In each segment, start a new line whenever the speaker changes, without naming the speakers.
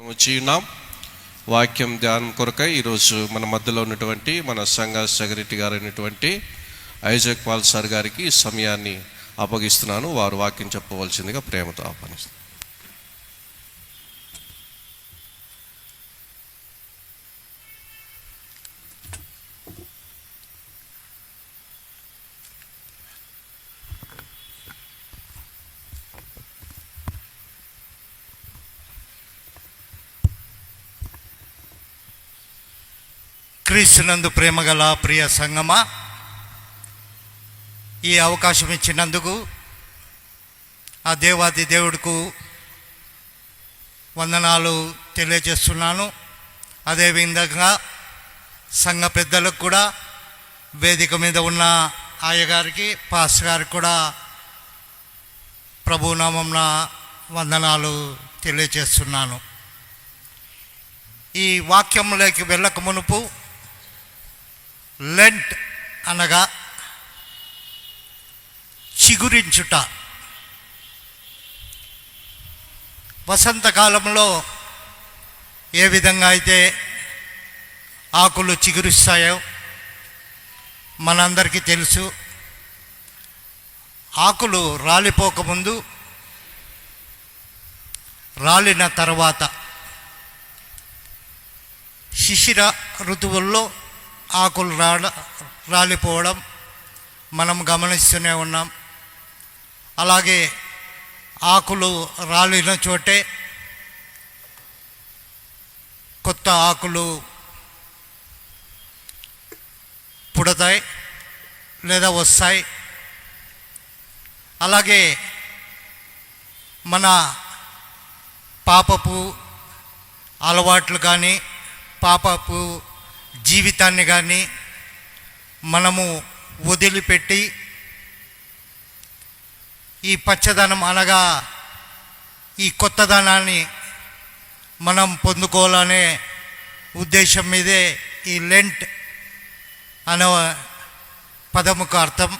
వచ్చి ఉన్నాం. వాక్యం ధ్యానం కొరకై ఈరోజు మన మధ్యలో ఉన్నటువంటి మన సంఘ సెక్రటరీ గారు అయినటువంటి ఐజాక్ పాల్ సార్ గారికి సమయాన్ని అప్పగిస్తున్నాను. వారు వాక్యం చెప్పవలసిందిగా ప్రేమతో ఆహ్వానిస్తున్నాను.
క్రీస్తునందు ప్రేమగల ప్రియ సంగమా, ఈ అవకాశం ఇచ్చినందుకు ఆ దేవాది దేవుడికి వందనాలు తెలియజేస్తున్నాను. అదేవిధంగా సంఘ పెద్దలకు కూడా, వేదిక మీద ఉన్న అయ్యగారికి, పాస్టర్ గారికి కూడా ప్రభునామంన వందనాలు తెలియజేస్తున్నాను. ఈ వాక్యంలోకి వెళ్ళక మునుపు లెంట్ అనగా చిగురించుట. వసంతకాలంలో ఏ విధంగా అయితే ఆకులు చిగురిస్తాయో మనందరికీ తెలుసు. ఆకులు రాలిపోకముందు, రాలిన తర్వాత, శిశిర ఋతువుల్లో ఆకులు రాలిపోవడం మనం గమనిస్తూనే ఉన్నాం. అలాగే ఆకులు రాలిన చోటే కొత్త ఆకులు పుడతాయి లేదా వస్తాయి. అలాగే మన పాపపు అలవాట్లు కానీ, పాపపు జీవితాన్ని కానీ మనము వదిలిపెట్టి ఈ పచ్చదనం అనగా ఈ కొత్తదనాన్ని మనం పొందుకోవాలనే ఉద్దేశం మీదే ఈ లెంట్ అనే పదముకు అర్థం.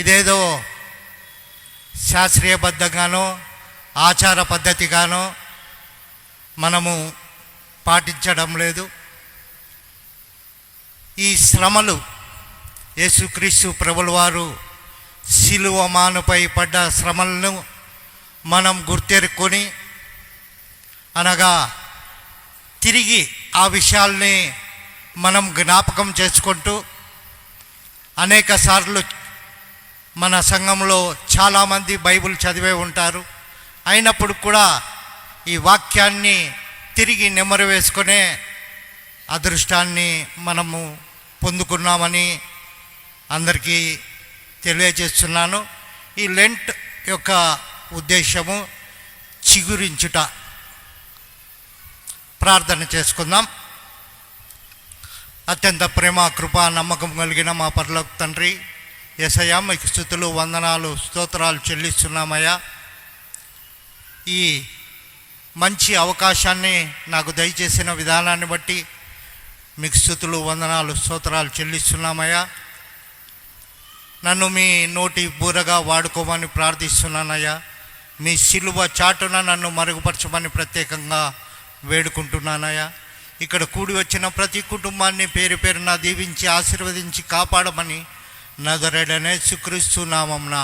ఇదేదో శాస్త్రీయబద్ధంగానో ఆచార పద్ధతిగానో మనము పాటించడం లేదు. ఈ శ్రమలు యేసుక్రీస్తు ప్రభుల వారు శిలువ మానుపై పడ్డ శ్రమలను మనం గుర్తెరుక్కొని, అనగా తిరిగి ఆ విషయాల్ని మనం జ్ఞాపకం చేసుకుంటూ, అనేక సార్లు మన సంఘంలో చాలామంది బైబిల్ చదివే ఉంటారు. అయినప్పుడు కూడా ఈ వాక్యాన్ని తిరిగి నెమరు వేసుకునే అదృష్టాన్ని మనము పొందుకున్నామని అందరికీ తెలియజేస్తున్నాను. ఈ లెంట్ యొక్క ఉద్దేశము చిగురించుట. ప్రార్థన చేసుకుందాం. అత్యంత ప్రేమ, కృప, నమ్మకం కలిగిన మా పరలోక తండ్రి యేసయ్యా, మీకు స్తుతులు, వందనాలు, స్తోత్రాలు చెల్లిస్తున్నామయ్యా. ఈ మంచి అవకాశాన్ని నాకు దయచేసిన విధానాన్ని బట్టి మీకు స్తుతులు, వందనాలు, స్తోత్రాలు చెల్లిస్తున్నామయ్యా. నన్ను మీ నోటి బూరగా వాడుకోమని ప్రార్థిస్తున్నానయ్యా. మీ సిలువ చాటున నన్ను మరుగుపరచమని ప్రత్యేకంగా వేడుకుంటున్నానయ్యా. ఇక్కడ కూడి వచ్చిన ప్రతి కుటుంబాన్ని పేరు పేరున దీవించి ఆశీర్వదించి కాపాడమని నజరేయుడైన యేసుక్రీస్తు నామమున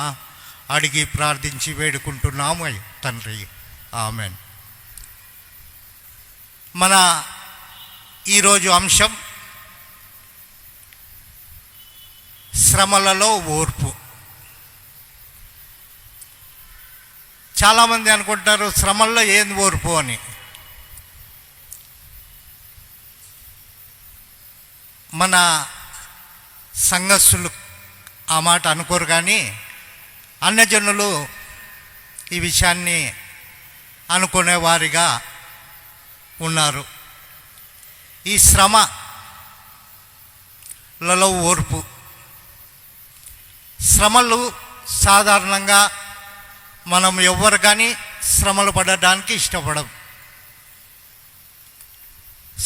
అడిగి ప్రార్థించి వేడుకుంటున్నాము తండ్రి, ఆమెన్. మన ఈరోజు అంశం శ్రమలలో ఓర్పు. చాలామంది అనుకుంటారు శ్రమల్లో ఏంది ఓర్పు అని. మన సంఘస్థులు ఆ మాట అనుకోరు, కానీ అన్యజనులు ఈ విషయాన్ని అనుకునేవారిగా ఉన్నారు. ఈ శ్రమలలో ఓర్పు. శ్రమలు సాధారణంగా మనం ఎవ్వరు కానీ శ్రమలు పడడానికి ఇష్టపడం.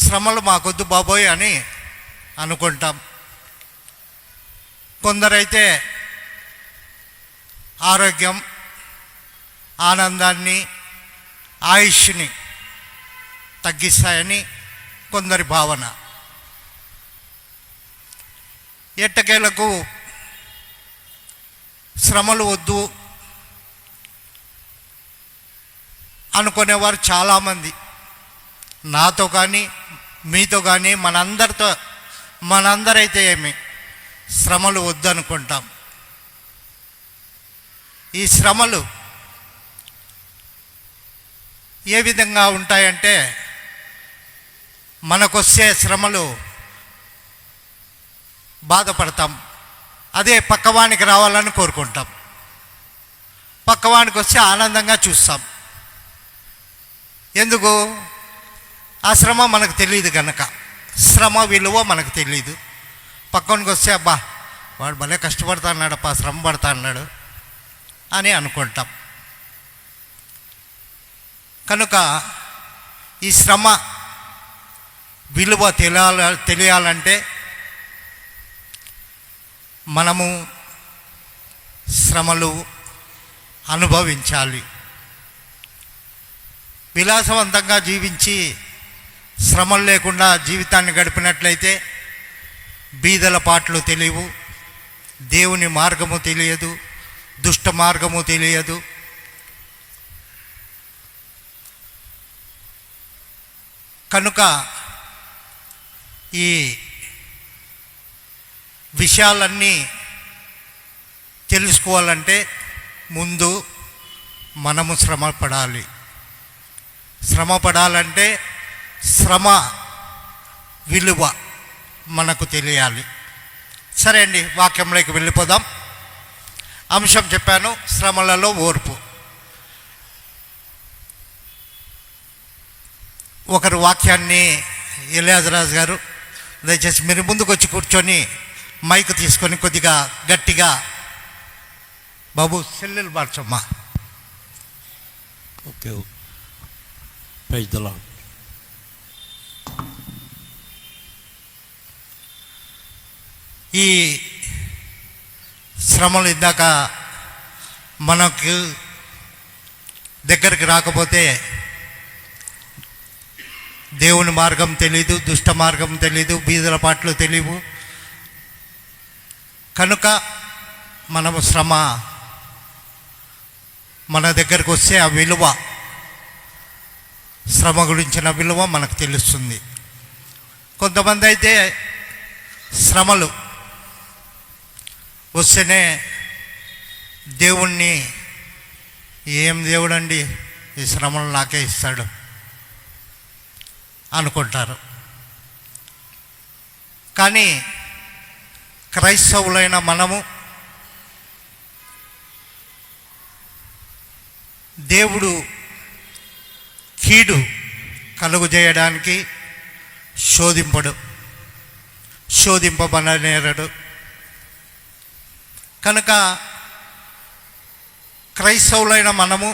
శ్రమలు మాకొద్దు బాబోయ్ అని అనుకుంటాం. కొందరైతే ఆరోగ్యం, ఆనందాన్ని, ఆయుష్ని తగ్గిస్తాయని కొందరి భావన. ఎట్టకేలకు శ్రమలు వద్దు అనుకునేవారు చాలామంది, నాతో కానీ మీతో కానీ మనందరైతే ఏమి శ్రమలు వద్దు అనుకుంటాం. ఈ శ్రమలు ఏ విధంగా ఉంటాయంటే, మనకొచ్చే శ్రమలు బాధపడతాం, అదే పక్కవానికి రావాలని కోరుకుంటాం. పక్కవానికి వస్తే ఆనందంగా చూస్తాం. ఎందుకు? ఆ శ్రమ మనకు తెలియదు కనుక, శ్రమ విలువ మనకు తెలియదు. పక్కనికి వస్తే అబ్బా వాడు భలే కష్టపడుతున్నాడప్పా, శ్రమ పడతా అన్నాడు అని అనుకుంటాం. కనుక ఈ శ్రమ విలువ తెలియాలంటే మనము శ్రమలు అనుభవించాలి. విలాసవంతంగా జీవించి శ్రమలు లేకుండా జీవితాన్ని గడిపినట్లయితే బీదల పాటలు తెలియవు, దేవుని మార్గము తెలియదు, దుష్ట మార్గము తెలియదు. కనుక ఈ విషయాలన్నీ తెలుసుకోవాలంటే ముందు మనము శ్రమ పడాలి. శ్రమ పడాలంటే శ్రమ విలువ మనకు తెలియాలి. సరే అండి, వాక్యంలోకి వెళ్ళిపోదాం. అంశం చెప్పాను, శ్రమలలో ఓర్పు. ఒకరు వాక్యాన్ని ఎలియాజరాజు గారు, దయచేసి మీరు ముందుకు వచ్చి కూర్చొని మైక్ తీసుకొని కొద్దిగా గట్టిగా, బాబు సెల్లులు మార్చమ్మా.
Okay, praise the lord.
ఈ శ్రమలు ఇందాక మనకు దగ్గరికి రాకపోతే దేవుని మార్గం తెలీదు, దుష్ట మార్గం తెలీదు, బీదల పాటలు తెలియవు. కనుక మనము శ్రమ మన దగ్గరకు వస్తే ఆ విలువ, శ్రమ గురించిన విలువ మనకు తెలుస్తుంది. కొంతమంది అయితే శ్రమలు వస్తేనే దేవుణ్ణి, ఏం దేవుడండి ఈ శ్రమలు నాకే ఇస్తాడు అనుకుంటారు. కానీ క్రైస్తవులైన మనము దేవుడు కీడు కలుగు చేయడానికి శోధింపబడనేరడు. కనుక క్రైస్తవులైన మనము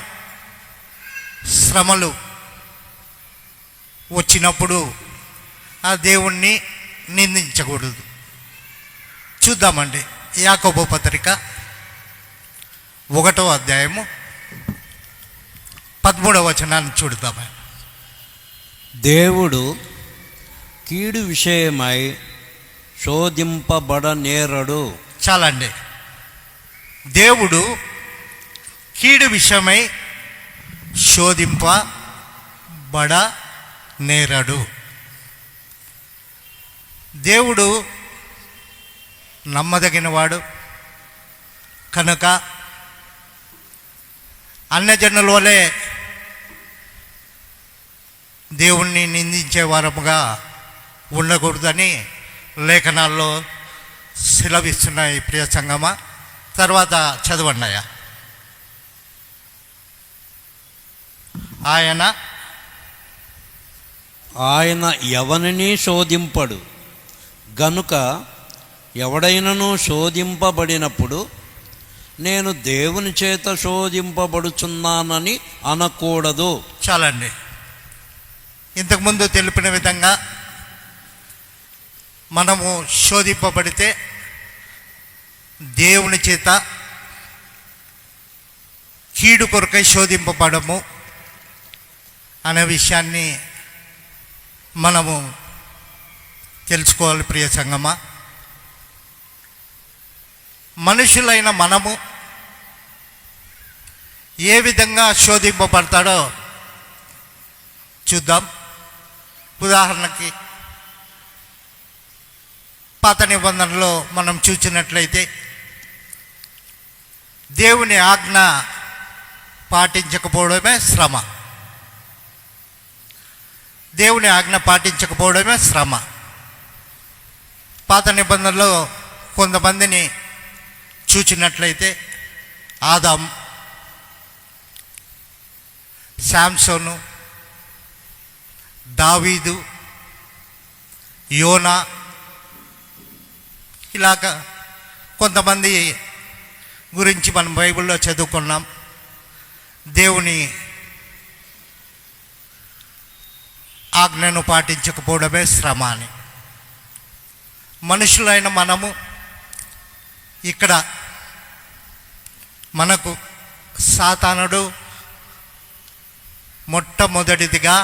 శ్రమలు వచ్చినప్పుడు ఆ దేవుణ్ణి నిందించకూడదు. చూద్దామండి, యాకోబు పత్రిక 1వ అధ్యాయము 13వ వచనాన్ని చూద్దాం.
దేవుడు కీడు విషయమై శోధింపబడనేరడు.
చాలండి. దేవుడు కీడు విషయమై శోధింపబడనేరడు. దేవుడు నమ్మదగినవాడు కనుక అన్యజనుల వలె దేవుణ్ణి నిందించే వారముగా ఉండకూడదని లేఖనాల్లో సెలవిస్తున్నాయి. ప్రియ సంగమ, తర్వాత చదవండియా.
ఆయన ఎవరిని శోధింపడు గనుక ఎవడైనను శోధింపబడినప్పుడు నేను దేవుని చేత శోధింపబడుచున్నానని అనకూడదు.
చాలండి. ఇంతకుముందు తెలిపిన విధంగా మనము శోధింపబడితే దేవుని చేత కీడు కొరకై శోధింపబడము అనే విషయాన్ని మనము తెలుసుకోవాలి ప్రియ సంగమా. మనుషులైన మనము ఏ విధంగా శోధింపబడతాడో చూద్దాం. ఉదాహరణకి పాత నిబంధనలో మనం చూసినట్లయితే దేవుని ఆజ్ఞ పాటించకపోవడమే శ్రమ. దేవుని ఆజ్ఞ పాటించకపోవడమే శ్రమ. పాత నిబంధనలో కొంతమందిని చూచినట్లయితే ఆదాం, శాంసోను, దావీదు, యోనా, ఇలాగ కొంతమంది గురించి మనం బైబిల్లో చదువుకున్నాం. దేవుని ఆజ్ఞను పాటించకపోవడమే శ్రమ అని. మనుషులైన మనము ఇక్కడ మనకు సాతానుడు మొట్టమొదటిదిగా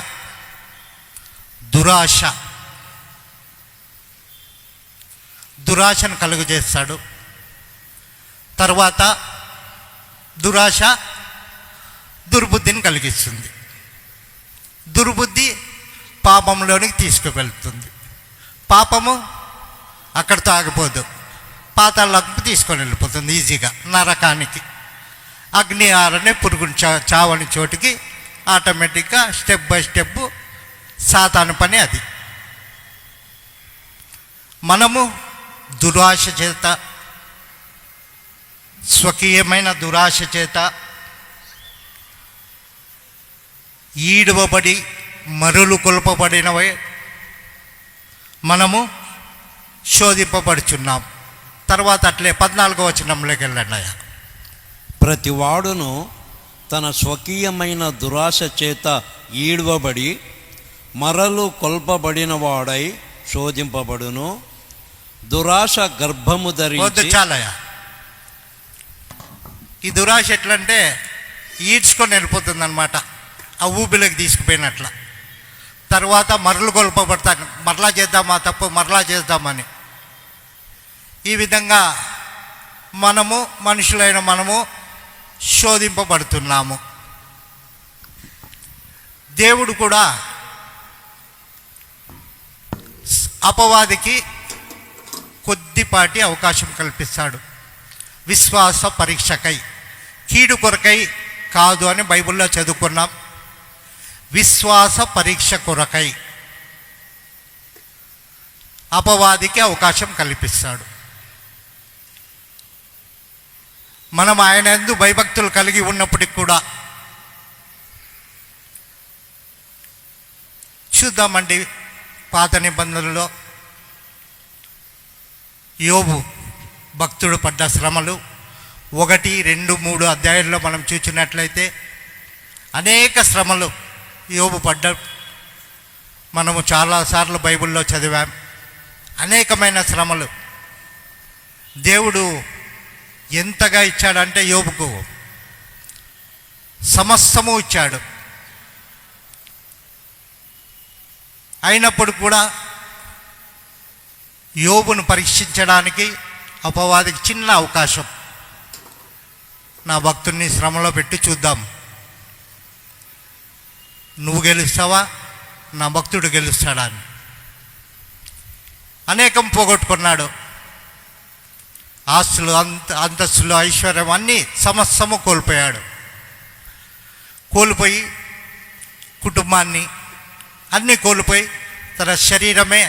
దురాశను కలుగజేస్తాడు. తర్వాత దురాశ దుర్బుద్ధిని కలిగిస్తుంది. దుర్బుద్ధి పాపంలోనికి తీసుకువెళ్తుంది. పాపము అక్కడితో ఆగిపోదు, పాతాళంకు తీసుకొని వెళ్ళిపోతుంది ఈజీగా, నరకానికి. అగ్ని ఆరని పురుగుని చావని చోటికి ఆటోమేటిక్గా స్టెప్ బై స్టెప్ సాతాను పని అది. మనము దురాశ చేత, స్వకీయమైన దురాశ చేత ఈడవబడి మరులు కొల్పబడినవే మనము శోధింపబడుచున్నాం. తర్వాత అట్లే 14వ వచనంలోకి వెళ్ళండి.
ప్రతివాడును తన స్వకీయమైన దురాశ చేత ఈడవబడి మరలు కొల్పబడిన వాడై శోధింపబడును. దురాశ గర్భము ధరించి.
చాలయా, ఈ దురాశ ఎట్లంటే ఈడ్చుకొని వెళ్ళిపోతుంది అనమాట, ఆ ఊబిలోకి తీసుకుపోయినట్ల. తర్వాత మరలు కొల్పబడతాను, మరలా చేద్దామా తప్పు, మరలా చేద్దామని. ఈ విధంగా మనము మనుషులైన మనము శోధింపబడుతున్నాము. దేవుడు కూడా అపవాదికి కొద్దిపాటి అవకాశం కల్పిస్తాడు. విశ్వాస పరీక్షకై, కీడు కొరకై కాదు అని బైబిల్లో చదువుకున్నాం. విశ్వాస పరీక్ష కొరకై అపవాదికి అవకాశం కల్పిస్తాడు. మనం ఆయన యందు భయభక్తులు కలిగి ఉన్నప్పటికి కూడా చూద్దామండి. పాత నిబంధనలో యోబు భక్తుడు పడ్డ శ్రమలు 1, 2, 3 అధ్యాయాల్లో మనం చూసినట్లయితే అనేక శ్రమలు యోబు పడ్డ మనము చాలాసార్లు బైబిల్లో చదివాం. అనేకమైన శ్రమలు దేవుడు ఎంతగా ఇచ్చాడంటే యోబుకు సమస్తము ఇచ్చాడు. అయినప్పుడు కూడా యోబును పరీక్షించడానికి అపవాదికి చిన్న అవకాశం, నా భక్తుడిని శ్రమలో పెట్టి చూద్దాం, నువ్వు గెలుస్తావా, నా భక్తుడు గెలుస్తాడా అని. అనేకం పోగొట్టుకున్నాడు. ఆస్తులు, అంతస్తులు, ఐశ్వర్యం అన్నీ సమస్తము కోల్పోయాడు. కోల్పోయి కుటుంబాన్ని అన్నీ కోల్పోయి తన శరీరమే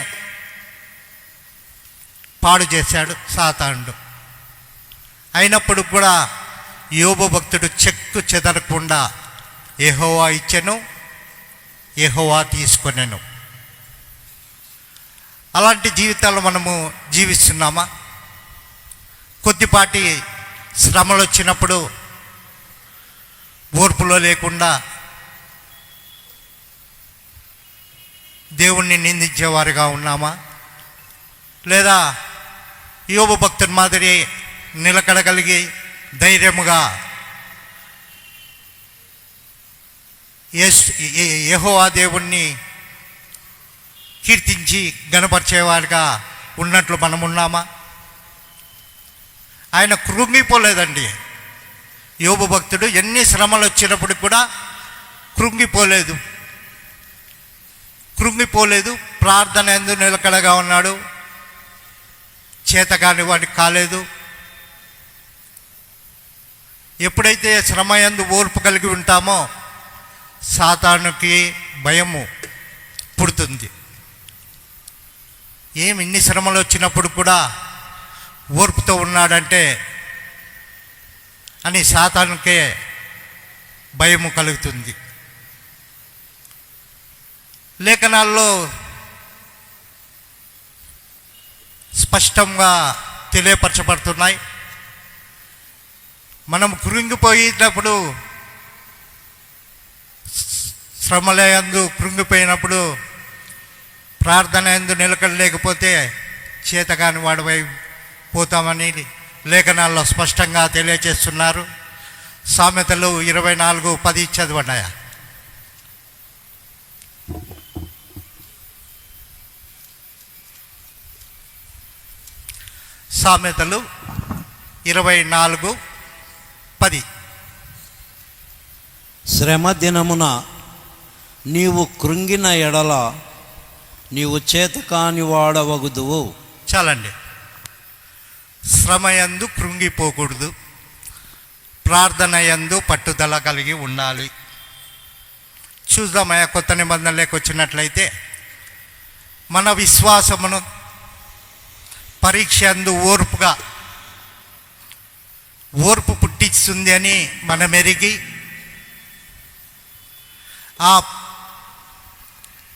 పాడు చేశాడు సాతానుడు. అయినప్పుడు కూడా యోబు భక్తుడు చెక్కు చెదరకుండా యెహోవా ఇచ్చెను, యెహోవా తీసుకొనెను. అలాంటి జీవితాలు మనము జీవిస్తున్నామా? కొద్దిపాటి శ్రమలు వచ్చినప్పుడు ఓర్పులో లేకుండా దేవుణ్ణి నిందించేవారుగా ఉన్నామా? లేదా యోబు భక్తుని మాదిరి నిలకడగలిగి ధైర్యముగా యెహోవా దేవుణ్ణి కీర్తించి గణపరిచేవాడిగా ఉన్నట్లు మనం ఉన్నామా? ఆయన కృంగిపోలేదండి. యోబు భక్తుడు ఎన్ని శ్రమలు వచ్చినప్పుడు కూడా కృంగిపోలేదు. ప్రార్థన యందు నిలకడగా ఉన్నాడు. చేతకాని వాడికి కాలేదు. ఎప్పుడైతే శ్రమ యందు ఓర్పు కలిగి ఉంటామో సాతానుకి భయము పుడుతుంది. ఇన్ని శ్రమలు వచ్చినప్పుడు కూడా ఓర్పుతో ఉన్నాడంటే అని సాతానుకే భయము కలుగుతుంది. లేఖనాల్లో స్పష్టంగా తెలియపరచబడుతున్నాయి. మనం కృంగిపోయినప్పుడు, శ్రమలయందు కృంగిపోయినప్పుడు, ప్రార్థన యందు నిలకడలేకపోతే చేతకాని వాడివై పోతామని లేఖనాల్లో స్పష్టంగా తెలియజేస్తున్నారు. సామెతలు 24:10 చదవన్నాయా? సామెతలు 24:10.
శ్రమ దినమున నీవు కృంగిన ఎడల నీవు చేతకాని వాడవగుదువు.
చాలండి. శ్రమయందు కృంగిపోకూడదు. ప్రార్థన యందు పట్టుదల కలిగి ఉండాలి. చూద్దామయ్యా, కొత్త నిబంధనలోకి వచ్చినట్లయితే మన విశ్వాసమును పరీక్ష యందు ఓర్పు పుట్టిస్తుంది అని మనం ఎరిగి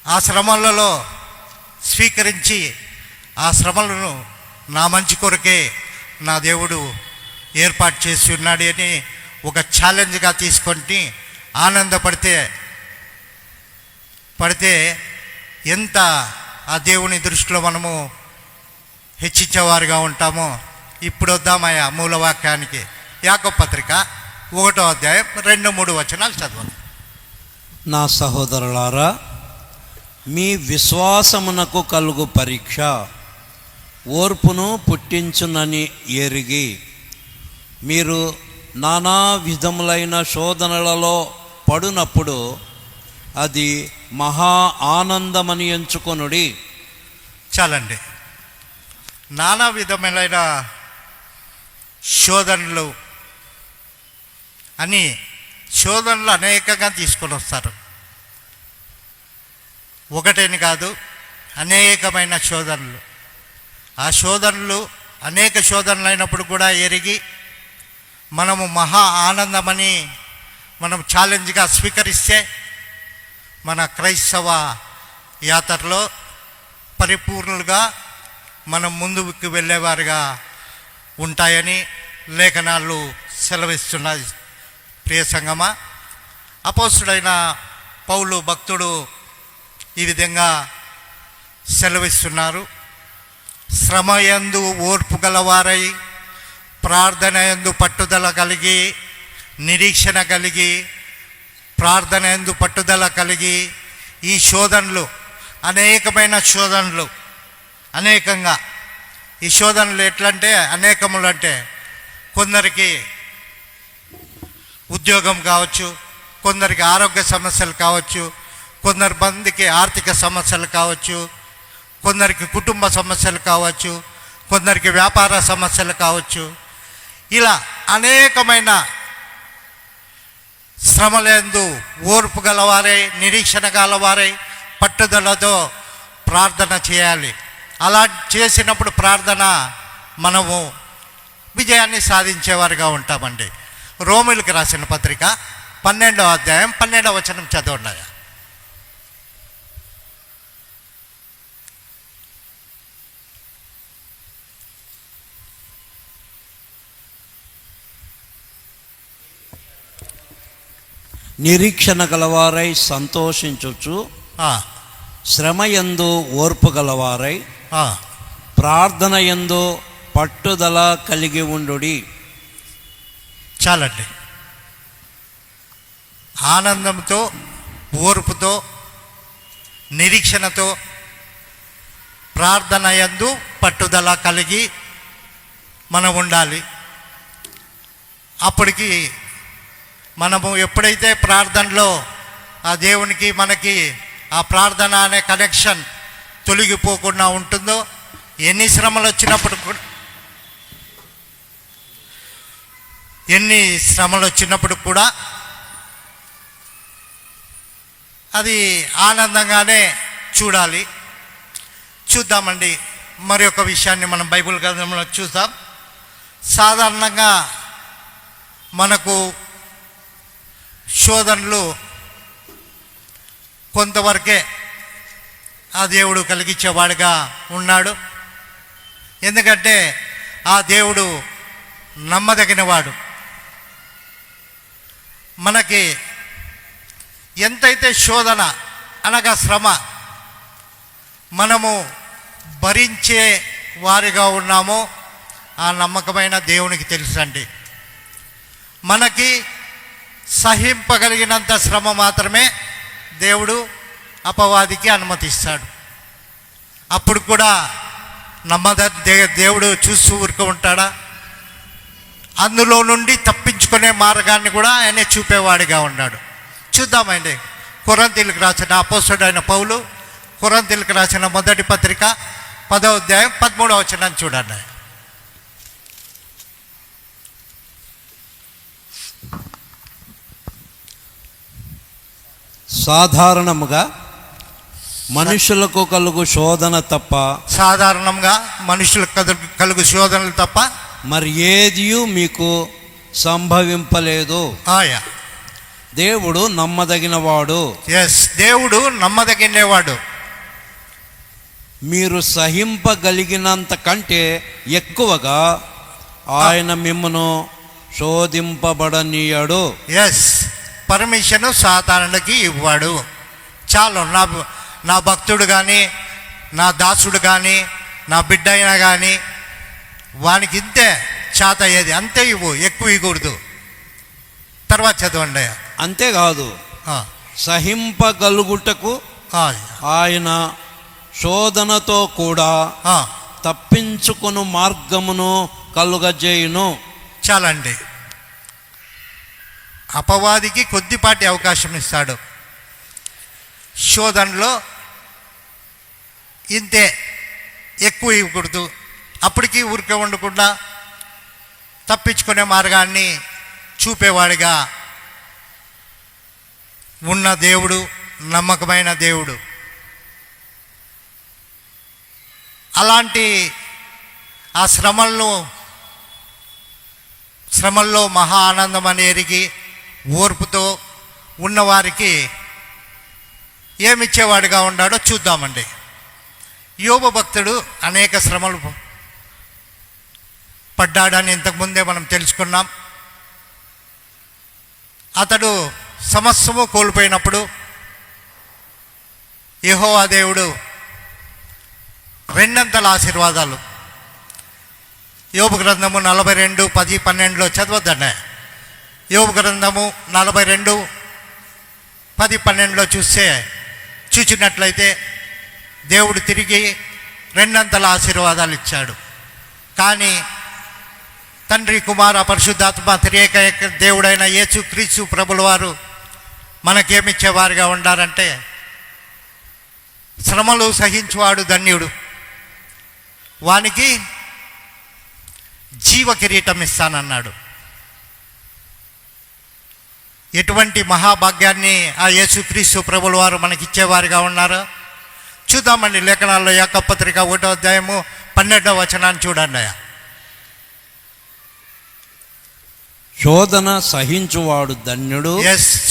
ఆ శ్రమలలో స్వీకరించి ఆ శ్రమలను నా మంచి కొరకే నా దేవుడు ఏర్పాటు చేసి ఉన్నాడు అని ఒక ఛాలెంజ్గా తీసుకొని పడితే ఎంత ఆ దేవుని దృష్టిలో మనము హెచ్చించేవారుగా ఉంటామో. ఇప్పుడు వద్దామయ్యా మూలవాక్యానికి. యాకోబు పత్రిక 1వ అధ్యాయం 2-3 వచనాలు చదవండి.
నా సహోదరులారా, మీ విశ్వాసమునకు కలుగు పరీక్ష ఓర్పును పుట్టించునని ఎరిగి మీరు నానా విధములైన శోధనలలో పడునప్పుడు అది మహా ఆనందమని ఎంచుకొనుడి.
చాలండి. నానా విధములైన శోధనలు అనేకంగా తీసుకొని వస్తారు. ఒకటేని కాదు, అనేకమైన శోధనలు. ఆ శోధనలు అనేక శోధనలు అయినప్పుడు కూడా ఎరిగి మనము మహా ఆనందమని మనం ఛాలెంజ్గా స్వీకరిస్తే మన క్రైస్తవ యాత్రలో పరిపూర్ణులుగా మనం ముందుకు వెళ్ళేవారుగా ఉంటాయని లేఖనాలు సెలవిస్తున్నాయి. ప్రియ సంగమా, అపోస్తుడైన పౌలు భక్తుడు ఈ విధంగా సెలవిస్తున్నారు. శ్రమయందు ఓర్పు గలవారై, ప్రార్థన యందు పట్టుదల కలిగి, నిరీక్షణ కలిగి, ప్రార్థన యందు పట్టుదల కలిగి, ఈ శోధనలు అనేకమైన శోధనలు అనేకంగా. ఈ శోధనలు ఎట్లంటే అనేకములు అంటే కొందరికి ఉద్యోగం కావచ్చు, కొందరికి ఆరోగ్య సమస్యలు కావచ్చు, కొందరి మందికి ఆర్థిక సమస్యలు కావచ్చు, కొందరికి కుటుంబ సమస్యలు కావచ్చు, కొందరికి వ్యాపార సమస్యలు కావచ్చు. ఇలా అనేకమైన శ్రమలందు ఓర్పు గలవారై, నిరీక్షణ గలవారై, పట్టుదలతో ప్రార్థన చేయాలి. అలా చేసినప్పుడు ప్రార్థన మనము విజయాన్ని సాధించేవారుగా ఉంటామండి. రోమిలకు రాసిన పత్రిక 12వ అధ్యాయం 12వ వచనం చదవండి.
నిరీక్షణ గలవారై సంతోషించుచు, శ్రమయందు ఓర్పు గలవారై, ప్రార్థన యందు పట్టుదల కలిగి ఉండుడి.
చాలండి. ఆనందంతో, ఓర్పుతో, నిరీక్షణతో ప్రార్థన యందు పట్టుదల కలిగి మనం ఉండాలి. అప్పటికి మనము ఎప్పుడైతే ప్రార్థనలో ఆ దేవునికి మనకి ఆ ప్రార్థన అనే కనెక్షన్ తొలగిపోకుండా ఉంటుందో, ఎన్ని శ్రమలు వచ్చినప్పుడు కూడా అది ఆనందంగానే చూడాలి. చూద్దామండి, మరి ఒక విషయాన్ని మనం బైబిల్ గ్రంథంలో చూద్దాం. సాధారణంగా మనకు శోధనలు కొంతవరకే ఆ దేవుడు కలిగించేవాడుగా ఉన్నాడు. ఎందుకంటే ఆ దేవుడు నమ్మదగినవాడు. మనకి ఎంతైతే శోధన అనగా శ్రమ మనము భరించే వారిగా ఉన్నామో ఆ నమ్మకమైన దేవునికి తెలుసండి. మనకి సహింపగలిగినంత శ్రమ మాత్రమే దేవుడు అపవాదికి అనుమతిస్తాడు. అప్పుడు కూడా దేవుడు చూస్తూ ఊరుకు ఉంటాడా? అందులో నుండి తప్పించుకునే మార్గాన్ని కూడా ఆయన చూపేవాడిగా ఉన్నాడు. చూద్దామండి, కొరింథీయులకు రాసిన అపోస్తలుడైన పౌలు కొరింథీయులకు రాసిన మొదటి పత్రిక 10వ అధ్యాయం 13వ వచనాన్ని చూడండి.
సాధారణముగా మనుషులకు కలుగు శోధన తప్ప,
సాధారణంగా మనుషులకు కలుగు శోధనలు తప్ప
మరి ఏదియూ మీకు సంభవింపలేదు.
దేవుడు
నమ్మదగినవాడు.
దేవుడు నమ్మదగినవాడు.
మీరు సహింపగలిగినంత కంటే ఎక్కువగా ఆయన మిమ్మను శోధింపబడనీయడు.
పర్మిషన్ సాతానుడికి ఇవ్వడు. చాలు, నా భక్తుడు కానీ, నా దాసుడు కానీ, నా బిడ్డ అయినా కానీ వానికి ఇంతే చేత అయ్యేది, అంతే ఇవ్వు, ఎక్కువ ఇవ్వకూడదు. తర్వాత చదవండి.
అంతేకాదు, సహింపగలుగుటకు ఆయన శోధనతో కూడా తప్పించుకుని మార్గమును కలుగజేయును.
చాలండి, అపవాదికి కొద్దిపాటి అవకాశం ఇస్తాడు. శోధనలో ఇంతే, ఎక్కువ ఇవ్వకూడదు. అప్పటికి ఊరికే ఉండకుండా తప్పించుకునే మార్గాన్ని చూపేవాడిగా ఉన్న దేవుడు నమ్మకమైన దేవుడు. అలాంటి ఆ శ్రమల్లో మహా ఆనందం అని ఎరిగి ఓర్పుతో ఉన్నవారికి ఏమిచ్చేవాడిగా ఉన్నాడో చూద్దామండి. యోబు భక్తుడు అనేక శ్రమలు పడ్డాడని ఇంతకుముందే మనం తెలుసుకున్నాం. అతడు సమస్తము కోల్పోయినప్పుడు యెహోవా దేవుడు రెండంతల ఆశీర్వాదాలు, యోబు గ్రంథము 42:10-12 చదవద్దండి. యోబు గ్రంథము 42:10-12 చూసినట్లయితే దేవుడు తిరిగి రెండంతల ఆశీర్వాదాలు ఇచ్చాడు. కానీ తండ్రి, కుమార, పరిశుద్ధాత్మ త్రియేక దేవుడైన యేసుక్రీస్తు ప్రభుల వారు మనకేమిచ్చేవారుగా ఉండారంటే, శ్రమలు సహించువాడు ధన్యుడు, వానికి జీవ కిరీటం ఇస్తానన్నాడు. ఎటువంటి మహాభాగ్యాన్ని ఆ యేసుక్రీస్తు ప్రభుల వారు మనకిచ్చేవారుగా ఉన్నారో చూద్దామండి. లేఖనాల్లో యాకోబు పత్రిక 1వ అధ్యాయము 12వ వచనాన్ని చూడండి.
శోధన సహించువాడు ధన్యుడు.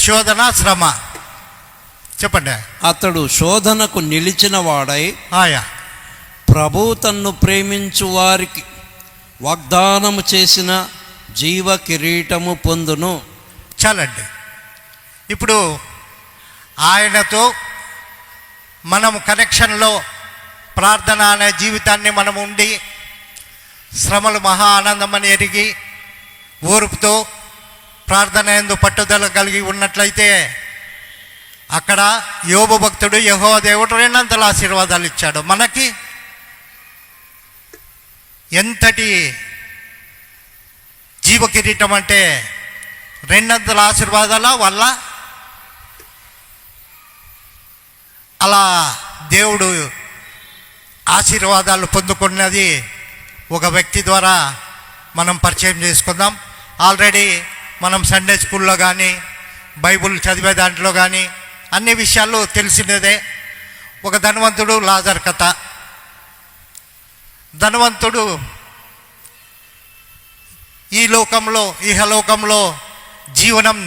శోధన, శ్రమ, చెప్పండి.
అతడు శోధనకు నిలిచిన వాడై ప్రభు తన్ను ప్రేమించు వారికి వాగ్దానము చేసిన జీవ కిరీటము పొందును.
చాలండి. ఇప్పుడు ఆయనతో మనము కనెక్షన్లో ప్రార్థన అనే జీవితాన్ని మనం ఉండి శ్రమలు మహా ఆనందమని ఎరిగి ఓర్పుతో ప్రార్థన యందు పట్టుదల కలిగి ఉన్నట్లయితే అక్కడ యోబు భక్తుడు యెహోవా దేవుడు రెండంతల ఆశీర్వాదాలు ఇచ్చాడు. మనకి ఎంతటి జీవ కిరీటం అంటే 200 ఆశీర్వాదాల వల్ల అలా దేవుడు ఆశీర్వాదాలు పొందుకున్నది ఒక వ్యక్తి ద్వారా మనం పరిచయం చేసుకుందాం. ఆల్రెడీ మనం సండే స్కూల్లో కానీ బైబుల్ చదివే దాంట్లో కానీ అన్ని విషయాలు తెలిసినదే. ఒక ధనవంతుడు లాజర్ కథ. ధనవంతుడు ఈ లోకంలో ఇహలోకంలో జీవనం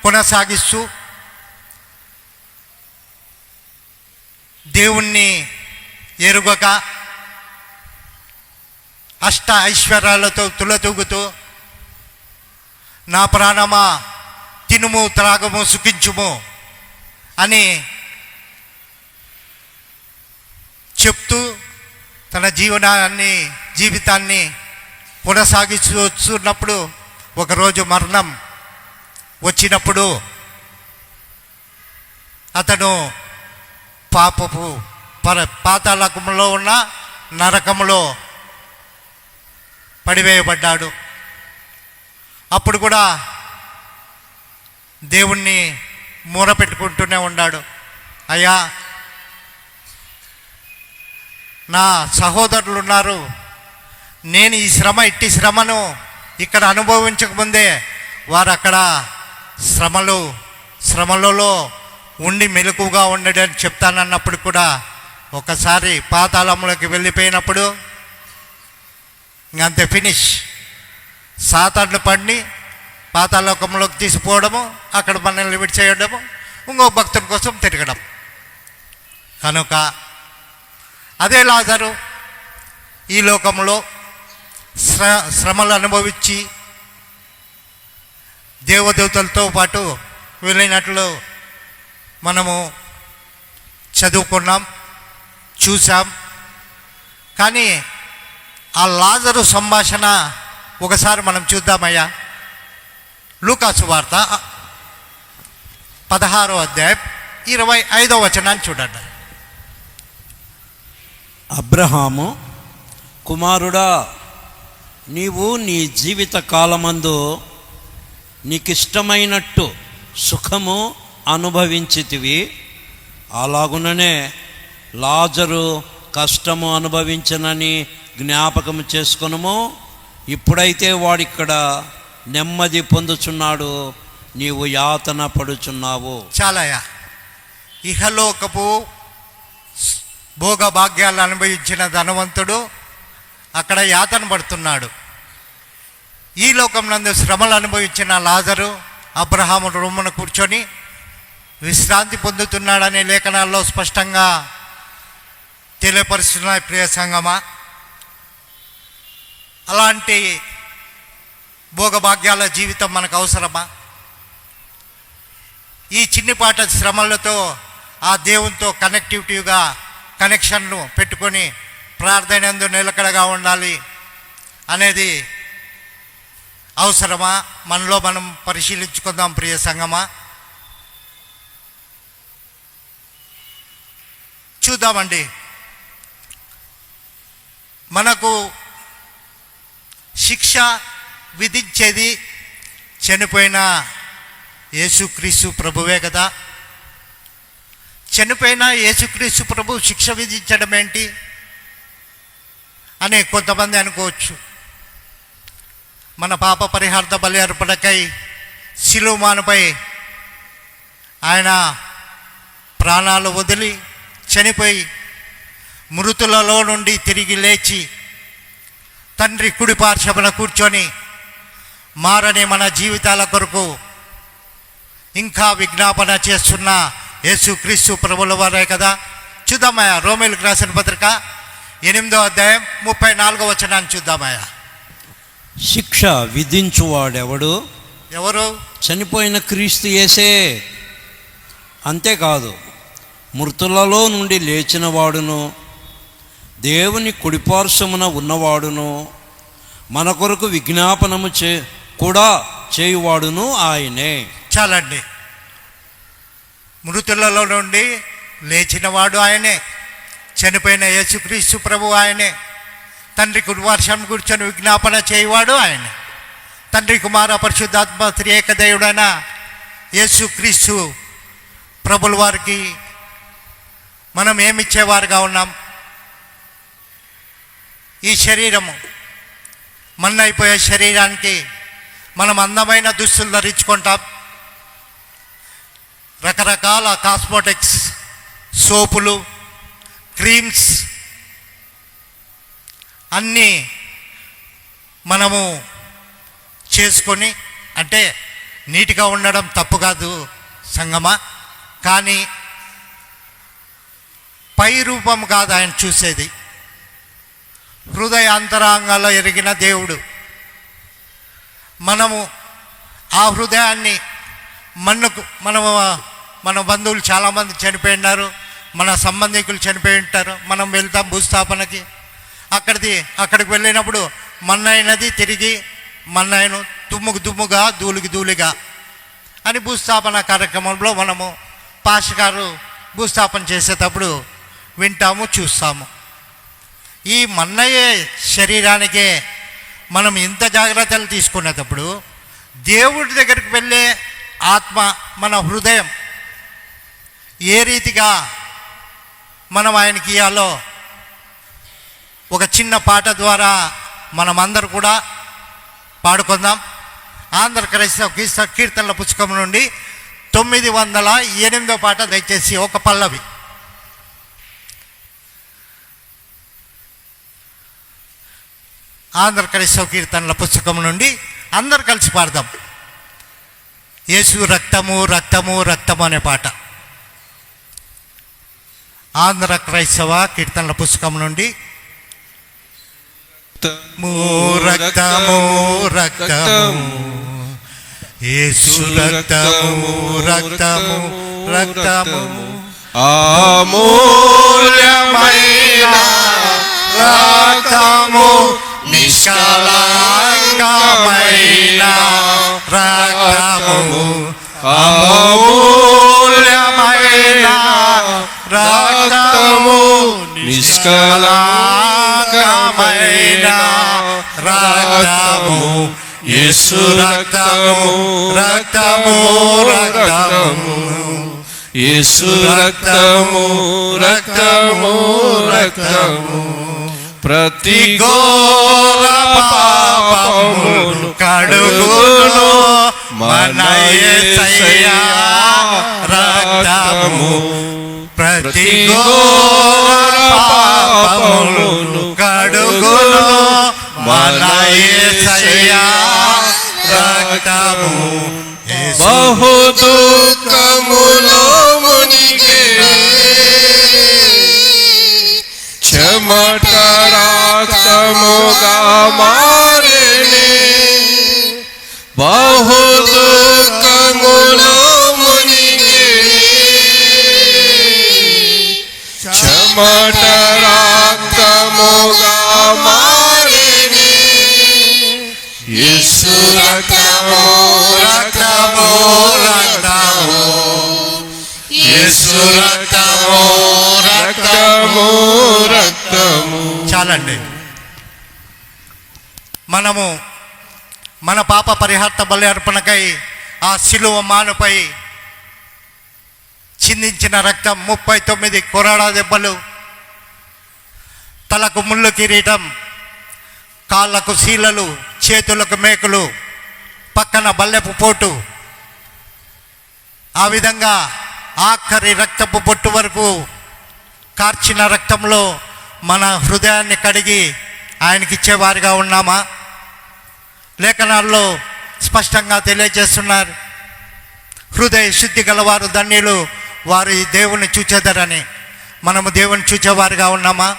కొనసాగిస్తూ దేవుణ్ణి ఎరుగక అష్ట ఐశ్వర్యాలతో తులతూగుతూ నా ప్రాణమా తినుము త్రాగము సుఖించుము అని చెప్తూ తన జీవితాన్ని కొనసాగిస్తున్నప్పుడు ఒకరోజు మరణం వచ్చినప్పుడు అతను పాపపు పాతాళకంలో ఉన్న నరకములో పడివేయబడ్డాడు. అప్పుడు కూడా దేవుణ్ణి మూరపెట్టుకుంటూనే ఉన్నాడు. అయ్యా, నా సహోదరులు ఉన్నారు, నేను ఈ ఇట్టి శ్రమను ఇక్కడ అనుభవించకముందే వారు అక్కడ శ్రమలలో ఉండి మెలకుగా ఉండడని చెప్తానన్నప్పుడు కూడా ఒకసారి పాతాళంలోకి వెళ్ళిపోయినప్పుడు ఇంకంతే, ఫినిష్. సాతాను పడిని పాతాళలోకంలోకి తీసిపోవడము, అక్కడ మనల్ని విడిచేయడము, ఇంకో భక్తుల కోసం తిరగడం. కనుక అదే లాజరు ఈ లోకంలో శ్రమలు అనుభవించి దేవదూతలతో పాటు వెళ్ళినట్లు మనము చదువుకున్నాం, చూసాం. కానీ ఆ లాజరు సంభాషణ ఒకసారి మనం చూద్దామయ్యా. లూకా సువార్త 16వ అధ్యాయం 25వ వచనాన్ని చూడండి.
అబ్రహాము, కుమారుడా, నీవు నీ జీవిత కాలమందు నీకిష్టమైనట్టు సుఖము అనుభవించితివి, అలాగుననే లాజరు కష్టము అనుభవించనని జ్ఞాపకం చేసుకొనుము. ఇప్పుడైతే వాడిక్కడ నెమ్మది పొందుచున్నాడు, నీవు యాతన పడుచున్నావు.
చాలయ్యా, ఇహలోకపు భోగభాగ్యాలు అనుభవించిన ధనవంతుడు అక్కడ యాతన పడుతున్నాడు. ఈ లోకం నందు శ్రమలు అనుభవించిన లాజరు అబ్రహాము రొమ్మున కూర్చొని విశ్రాంతి పొందుతున్నాడనే లేఖనాల్లో స్పష్టంగా తెలియపరుస్తున్నాయి. ప్రియ సంగమా, అలాంటి భోగభాగ్యాల జీవితం మనకు అవసరమా? ఈ చిన్నిపాట శ్రమలతో ఆ దేవునితో కనెక్షన్ను పెట్టుకొని ప్రార్థనందు నిలకడగా ఉండాలి అనేది అవసరమా? మనలో మనం పరిశీలించుకుందాం. ప్రియ సంగమా, చూద్దామండి. మనకు శిక్ష విధించేది చనిపోయిన యేసుక్రీస్తు ప్రభువే కదా. చనిపోయిన యేసుక్రీస్తు ప్రభు శిక్ష విధించడం ఏంటి అని కొంతమంది అనుకోవచ్చు. మన పాప పరిహార్థ బలి అర్పణకై శిలువమానుపై ఆయన ప్రాణాలు వదిలి చనిపోయి మృతులలో నుండి తిరిగి లేచి తండ్రి కుడి పార్శ్వమున కూర్చొని మారని మన జీవితాల కొరకు ఇంకా విజ్ఞాపన చేస్తున్న యేసుక్రీస్తు ప్రభుల వారే కదా. చూద్దామయ్యా, రోమీయులకు రాసిన పత్రిక 8వ అధ్యాయం 34వ వచనాన్ని చూద్దామయ్యా.
శిక్ష విధించువాడెవడు?
ఎవరు?
చనిపోయిన క్రీస్తు యేసే. అంతేకాదు, మృతులలో నుండి లేచిన వాడును, దేవుని కుడిపార్శ్వమున ఉన్నవాడును, మన కొరకు విజ్ఞాపనము కూడా చేయువాడును ఆయనే.
చాలండి, మృతులలో నుండి లేచినవాడు ఆయనే, చనిపోయిన యేసుక్రీస్తు ప్రభు ఆయనే, తండ్రి కుడిపార్శ్వం కూర్చొని విజ్ఞాపన చేయవాడు ఆయన. తండ్రి కుమార పరిశుద్ధాత్మ త్రియేక దేవుడైన యేసుక్రీస్తు ప్రభుల వారికి మనం ఏమిచ్చేవారుగా ఉన్నాం? ఈ శరీరము మన్నైపోయే శరీరానికి మనం అందమైన దుస్తులు ధరించుకుంటాం. రకరకాల కాస్మోటిక్స్, సోపులు, క్రీమ్స్ అన్నీ మనము చేసుకొని, అంటే నీట్గా ఉండడం తప్పు కాదు సంగమా, కానీ పై రూపం కాదు ఆయన చూసేది, హృదయ అంతరాంగాల్లో ఎరిగిన దేవుడు. మనము ఆ హృదయాన్ని మన బంధువులు చాలామంది చనిపోయి ఉన్నారు, మన సంబంధికులు చనిపోయి ఉంటారు. మనం వెళ్తాం భూస్థాపనకి, అక్కడికి వెళ్ళినప్పుడు మన్నైనది తిరిగి మన్నైను, దుమ్ముకు దుమ్ముగా, ధూళికి ధూళిగా అని భూస్థాపన కార్యక్రమంలో మనము పాస్టర్ గారు భూస్థాపన చేసేటప్పుడు వింటాము, చూస్తాము. ఈ మన్నయ్యే శరీరానికే మనం ఇంత జాగ్రత్తలు తీసుకునేటప్పుడు దేవుడి దగ్గరికి వెళ్ళే ఆత్మ, మన హృదయం ఏ రీతిగా మనం ఆయనకి ఇవ్వాలో ఒక చిన్న పాట ద్వారా మనమందరూ కూడా పాడుకుందాం. ఆంధ్ర క్రైస్తవ కీర్తనల పుస్తకం నుండి 908వ పాట, దయచేసి ఒక పల్లవి. ఆంధ్ర క్రైస్తవ కీర్తనల పుస్తకం నుండి అందరు కలిసి పాడదాం. యేసు రక్తము రక్తము రక్తము అనే పాట. ఆంధ్ర క్రైస్తవ కీర్తనల పుస్తకం నుండి రక్తము రక్తము యేసు రక్తము రక్తము రక్తము
అమూల్యమైన
రక్తము నిష్కళంకమైన రక్తము అమూల్యమైన రక్తము నిష్కళంకమైన రక్తము యేసు రక్తము రక్తము రక్తము
యేసు రక్తము రక్తము రక్తము ప్రతి
ఘోర పాపమును కడుగును మన యేసయ్య రక్తము. ప్రతి ఘోర పాపమును కడుగును మన యేసయ్య రక్తము.
బహు దుఃఖములో మునిగే చెమట రక్తముగా మారెనే, బహు దుఃఖములో మునిగే చెమట రక్తముగా మారెనే. యేసు రక్తము రక్తము రక్తము యేసు రక్తము రక్తము రక్తము.
చాలండి. మనము మన పాప పరిహార్త బలి అర్పణకై ఆ శిలువ మానుపై చిందించిన రక్తం, 39 కొరడా దెబ్బలు, తలకు ముళ్ళు కిరీటం, కాళ్ళకు శీలలు, చేతులకు మేకులు, పక్కన బల్లెపు పోటు, ఆ విధంగా ఆఖరి రక్తపు బొట్టు వరకు కార్చిన రక్తంలో మన హృదయాన్ని కడిగి ఆయనకిచ్చేవారిగా ఉన్నామా? లేఖనాల్లో స్పష్టంగా తెలియజేస్తున్నారు, హృదయ శుద్ధి గలవారు ధన్యులు, వారు ఈ దేవుని చూచేదరని. మనము దేవుని చూచేవారిగా ఉన్నామా?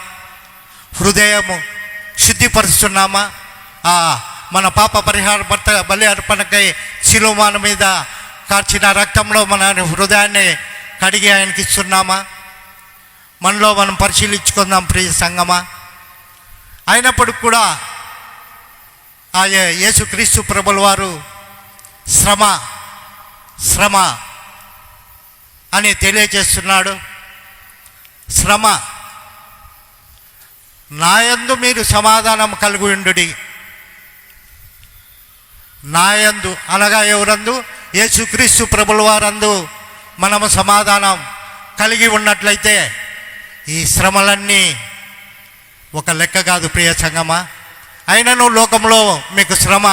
హృదయము శుద్ధిపరుస్తున్నామా? మన పాప పరిహార బలి అర్పణకై శిలువమాను మీద కార్చిన రక్తంలో మన హృదయాన్ని కడిగి ఆయనకి ఇస్తున్నామా? మనలో మనం పరిశీలించుకుందాం ప్రియ సంగమా. అయినప్పుడు కూడా ఆ యేసుక్రీస్తు ప్రభుల వారు శ్రమ అని తెలియజేస్తున్నాడు. శ్రమ నాయందు మీరు సమాధానం కలిగి ఉండుడి. నాయందు అనగా ఎవరందు? యేసుక్రీస్తు ప్రభుల వారందు మనము సమాధానం కలిగి ఉన్నట్లయితే ఈ శ్రమలన్నీ ఒక లెక్క కాదు ప్రియ సంగమా. అయినను లోకంలో మీకు శ్రమ,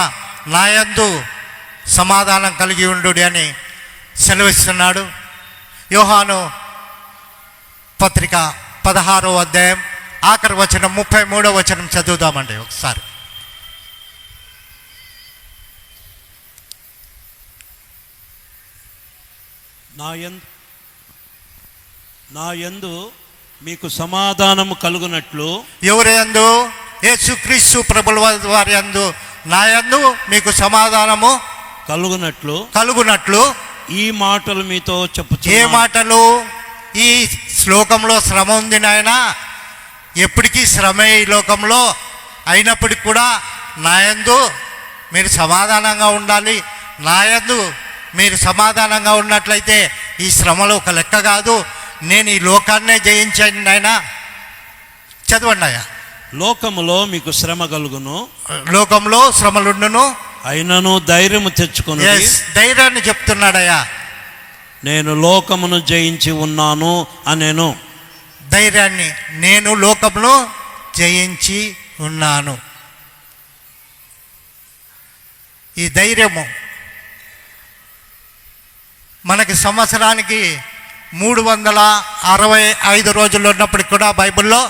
నాయందు సమాధానం కలిగి ఉండుడి అని సెలవిస్తున్నాడు. యోహాను పత్రిక 16వ అధ్యాయం ఆఖరి వచనం 33వ వచనం చదువుదామండి ఒకసారి.
నా యందు మీకు సమాధానము కలుగునట్లు.
ఎవరి యందు? యేసుక్రీస్తు ప్రభుల వారి యందు నా యందు మీకు సమాధానము కలుగునట్లు
ఈ మాటలు మీతో చెప్పుచున్నాను.
ఏ మాటలు? ఈ శ్లోకంలో శ్రమ ఉంది నాయన, ఎప్పటికీ శ్రమే ఈ లోకంలో. అయినప్పటికీ కూడా నాయందు మీరు సమాధానంగా ఉండాలి. నాయందు మీరు సమాధానంగా ఉన్నట్లయితే ఈ శ్రమలు ఒక లెక్క కాదు. నేను ఈ లోకాన్నే జయించాను నాయన. చదవండి అయ్యా.
లోకములో మీకు శ్రమ కలుగును,
లోకంలో శ్రమలుండును,
అయినను ధైర్యము తెచ్చుకుని.
ధైర్యాన్ని చెప్తున్నాడయ్యా.
నేను లోకమును జయించి ఉన్నాను అనేను.
ధైర్యాన్ని, నేను లోకమును జయించి ఉన్నాను. ఈ ధైర్యము మనకి సంవత్సరానికి 365 రోజులు ఉన్నప్పటికి కూడా బైబిల్లో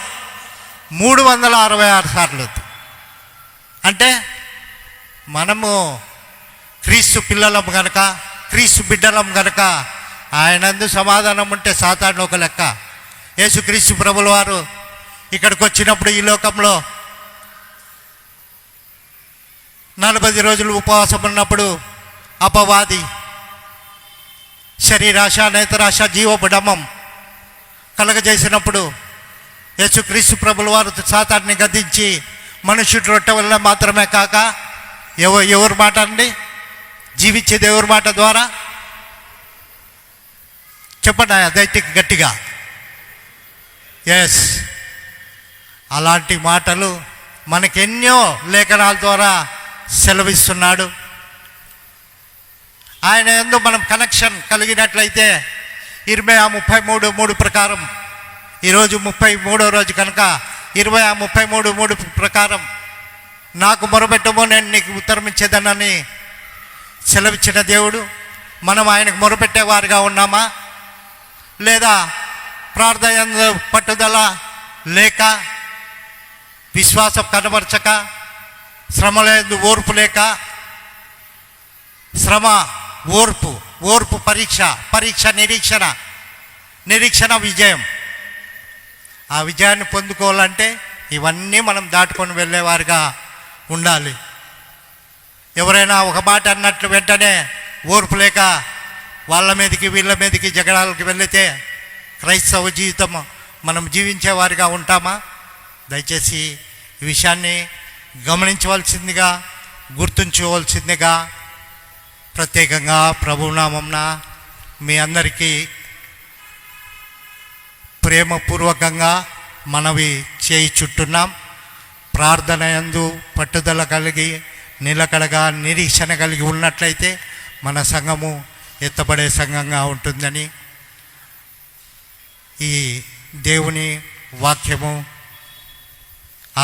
366 సార్లు. అంటే మనము క్రీస్తు పిల్లలం కనుక, క్రీస్తు బిడ్డలం కనుక ఆయనందు సమాధానం ఉంటే సాతాను ఒక లెక్క. యేసుక్రీస్తు ప్రభుల వారు ఇక్కడికి వచ్చినప్పుడు ఈ లోకంలో 40 రోజులు ఉపవాసం ఉన్నప్పుడు అపవాది శరీరాశ, నేత్రాశ, జీవబడమం కలగజేసినప్పుడు యేసుక్రీస్తు ప్రభుల వారు సాతాన్ని గద్దించి మనుష్యుడు రొట్టె వల్ల మాత్రమే కాక ఎవరి మాట అండి? జీవించేది ఎవరి మాట ద్వారా? చెప్పండి అదైతే గట్టిగా. ఎస్, అలాంటి మాటలు మనకెన్నో లేఖనాల ద్వారా సెలవిస్తున్నాడు. ఆయన యందు మనం కనెక్షన్ కలిగినట్లయితే 33:3 ప్రకారం, ఈరోజు 33వ రోజు కనుక 33:3 ప్రకారం నాకు మొరపెట్టమో నేను నీకు ఉత్తరం ఇచ్చేదనని సెలవిచ్చిన దేవుడు. మనం ఆయనకు మొరపెట్టేవారుగా ఉన్నామా? లేదా ప్రార్థన పట్టుదల లేక, విశ్వాసం కనబరచక, శ్రమలందు ఓర్పు లేక, శ్రమ ఓర్పు పరీక్ష నిరీక్షణ విజయం. ఆ విజయాన్ని పొందుకోవాలంటే ఇవన్నీ మనం దాటుకొని వెళ్ళేవారుగా ఉండాలి. ఎవరైనా ఒక మాట అన్నట్లు వెంటనే ఓర్పు లేక వాళ్ళ మీదకి వీళ్ళ మీదకి జగడాలకు వెళితే క్రైస్తవ జీవితం మనం జీవించేవారిగా ఉంటామా? దయచేసి ఈ విషయాన్ని గమనించవలసిందిగా, గుర్తుంచుకోవాల్సిందిగా ప్రత్యేకంగా ప్రభునామంన మీ అందరికీ ప్రేమపూర్వకంగా మనవి చేయుచుంటున్నాం. ప్రార్థన యందు పట్టుదల కలిగి, నిలకడగా, నిరీక్షణ కలిగి ఉన్నట్లయితే మన సంఘము ఎత్తబడే సంఘంగా ఉంటుందని ఈ దేవుని వాక్యము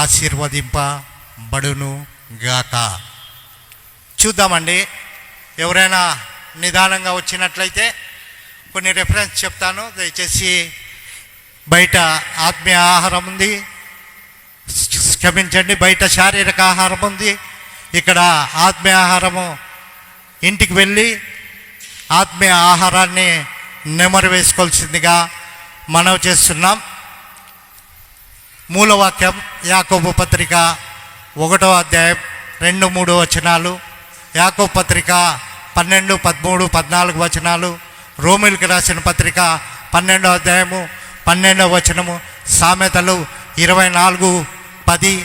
ఆశీర్వదింపబడును గాక. చూద్దామండి. ఎవరైనా నిదానంగా వచ్చినట్లయితే కొన్ని రెఫరెన్స్ చెప్తాను. దయచేసి బయట ఆత్మీయ ఆహారం ఉంది, క్షమించండి, బయట శారీరక ఆహారం ఉంది. ఇక్కడ ఆత్మీయ ఆహారము, ఇంటికి వెళ్ళి ఆత్మీయ ఆహారాన్ని నెమరు వేసుకోవాల్సిందిగా మనవి చేస్తున్నాం. మూలవాక్యం యాకోబు పత్రిక 1వ అధ్యాయం 2-3 వచనాలు, యాకోబు పత్రిక 12, 13, 14 వచనాలు, రోమిల్కి రాసిన పత్రిక 12వ అధ్యాయము 12వ వచనము, సామెతలు 24:10,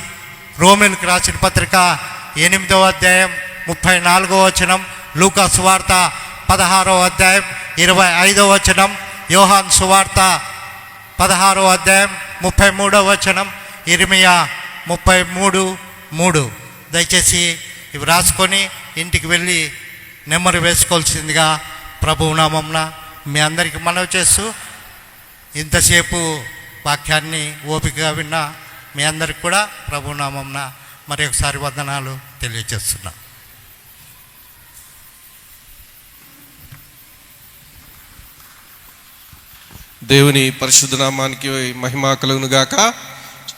రోమిల్కి రాసిన పత్రిక 8వ అధ్యాయం 34వ వచనం, లూకా సువార్త 16వ అధ్యాయం 25వ వచనం, యోహాన్ సువార్త 16వ అధ్యాయం 33వ వచనం, ఇర్మియా 33:3. దయచేసి ఇవి రాసుకొని ఇంటికి వెళ్ళి నెమ్మరు వేసుకోవాల్సిందిగా ప్రభువు నామమున మీ అందరికీ మనవి చేస్తూ, ఇంతసేపు వాక్యాన్ని ఓపికగా విన్న మీ అందరికి కూడా ప్రభువు నామమున మరి ఒకసారి వందనాలు తెలియజేస్తున్నా.
దేవుని పరిశుద్ధ నామానికి మహిమ కలుగును గాక.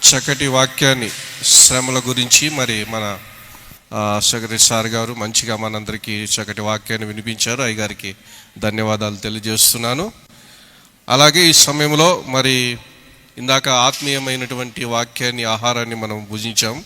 చక్కటి వాక్యాన్ని శ్రమల గురించి మరి మన సెక్రటరీ సార్ గారు మంచిగా మనందరికీ చక్కటి వాక్యాన్ని వినిపించారు. అయ్యగారికి ధన్యవాదాలు తెలియజేస్తున్నాను. అలాగే ఈ సమయంలో మరి ఇందాక ఆత్మీయమైనటువంటి వాక్యాన్ని, ఆహారాన్ని మనం భుజించాం.